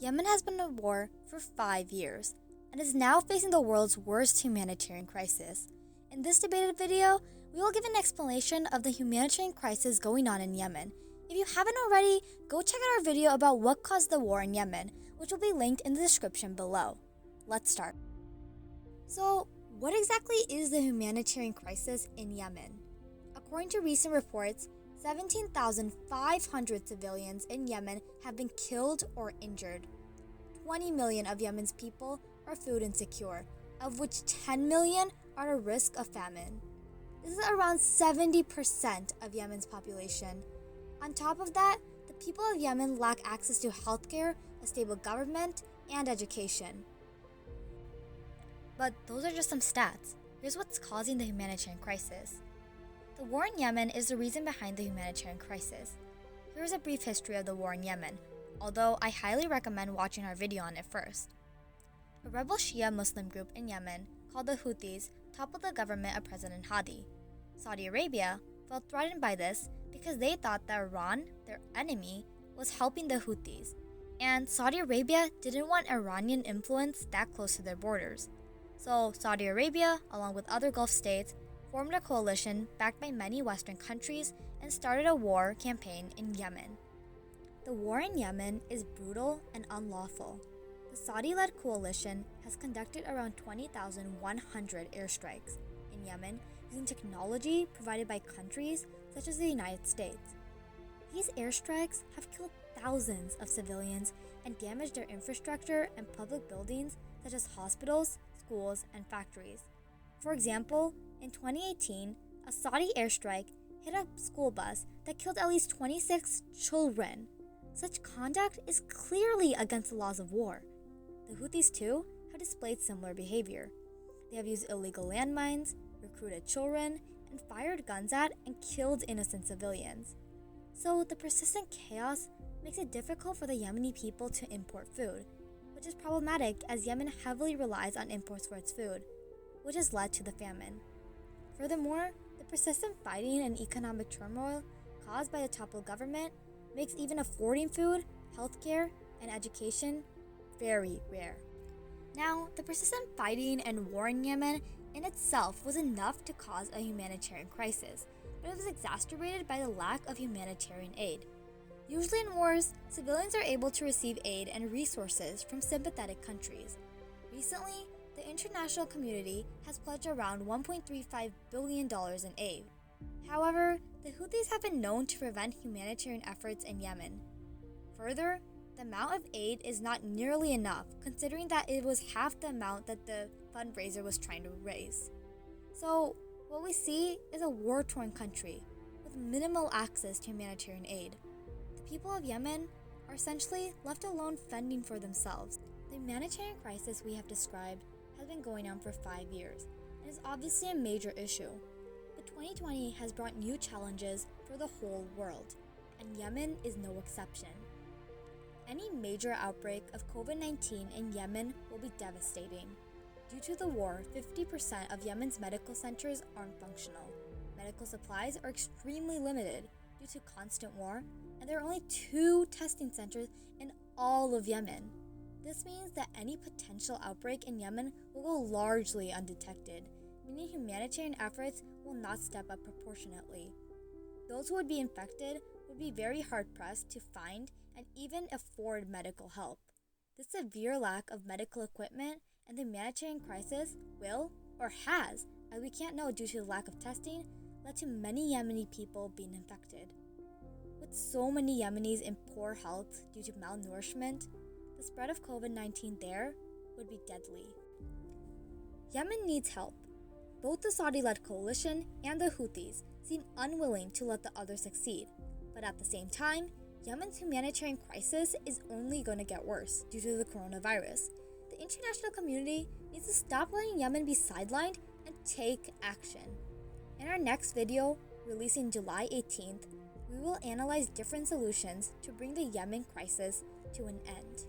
Yemen has been at war for 5 years and is now facing the world's worst humanitarian crisis. In this debated video, we will give an explanation of the humanitarian crisis going on in Yemen. If you haven't already, go check out our video about what caused the war in Yemen, which will be linked in the description below. Let's start. So, what exactly is the humanitarian crisis in Yemen? According to recent reports, 17,500 civilians in Yemen have been killed or injured. 20 million of Yemen's people are food insecure, of which 10 million are at risk of famine. This is around 70% of Yemen's population. On top of that, the people of Yemen lack access to healthcare, a stable government, and education. But those are just some stats. Here's what's causing the humanitarian crisis. The war in Yemen is the reason behind the humanitarian crisis. Here's a brief history of the war in Yemen, although I highly recommend watching our video on it first. A rebel Shia Muslim group in Yemen, called the Houthis, toppled the government of President Hadi. Saudi Arabia felt threatened by this because they thought that Iran, their enemy, was helping the Houthis, and Saudi Arabia didn't want Iranian influence that close to their borders. So Saudi Arabia, along with other Gulf states, formed a coalition backed by many Western countries and started a war campaign in Yemen. The war in Yemen is brutal and unlawful. The Saudi-led coalition has conducted around 20,100 airstrikes in Yemen using technology provided by countries such as the United States. These airstrikes have killed thousands of civilians and damaged their infrastructure and public buildings such as hospitals, schools, and factories. For example, in 2018, a Saudi airstrike hit a school bus that killed at least 26 children. Such conduct is clearly against the laws of war. The Houthis, too, have displayed similar behavior. They have used illegal landmines, recruited children, and fired guns at and killed innocent civilians. So the persistent chaos makes it difficult for the Yemeni people to import food, which is problematic as Yemen heavily relies on imports for its food, which has led to the famine. Furthermore, the persistent fighting and economic turmoil caused by the toppled government makes even affording food, healthcare, and education very rare. Now, the persistent fighting and war in Yemen in itself was enough to cause a humanitarian crisis, but it was exacerbated by the lack of humanitarian aid. Usually in wars, civilians are able to receive aid and resources from sympathetic countries. Recently, the international community has pledged around $1.35 billion in aid. However, the Houthis have been known to prevent humanitarian efforts in Yemen. Further, the amount of aid is not nearly enough, considering that it was half the amount that the fundraiser was trying to raise. So, what we see is a war-torn country with minimal access to humanitarian aid. The people of Yemen are essentially left alone fending for themselves. The humanitarian crisis we have described has been going on for 5 years and is obviously a major issue. But 2020 has brought new challenges for the whole world, and Yemen is no exception. Any major outbreak of COVID-19 in Yemen will be devastating. Due to the war, 50% of Yemen's medical centers aren't functional. Medical supplies are extremely limited due to constant war, and there are only 2 testing centers in all of Yemen. This means that any potential outbreak in Yemen will go largely undetected, meaning humanitarian efforts will not step up proportionately. Those who would be infected would be very hard-pressed to find and even afford medical help. The severe lack of medical equipment and the humanitarian crisis will, or has, as we can't know due to the lack of testing, led to many Yemeni people being infected. With so many Yemenis in poor health due to malnourishment, the spread of COVID-19 there would be deadly. Yemen needs help. Both the Saudi-led coalition and the Houthis seem unwilling to let the other succeed, but at the same time, Yemen's humanitarian crisis is only going to get worse due to the coronavirus. The international community needs to stop letting Yemen be sidelined and take action. In our next video, releasing July 18th, we will analyze different solutions to bring the Yemen crisis to an end.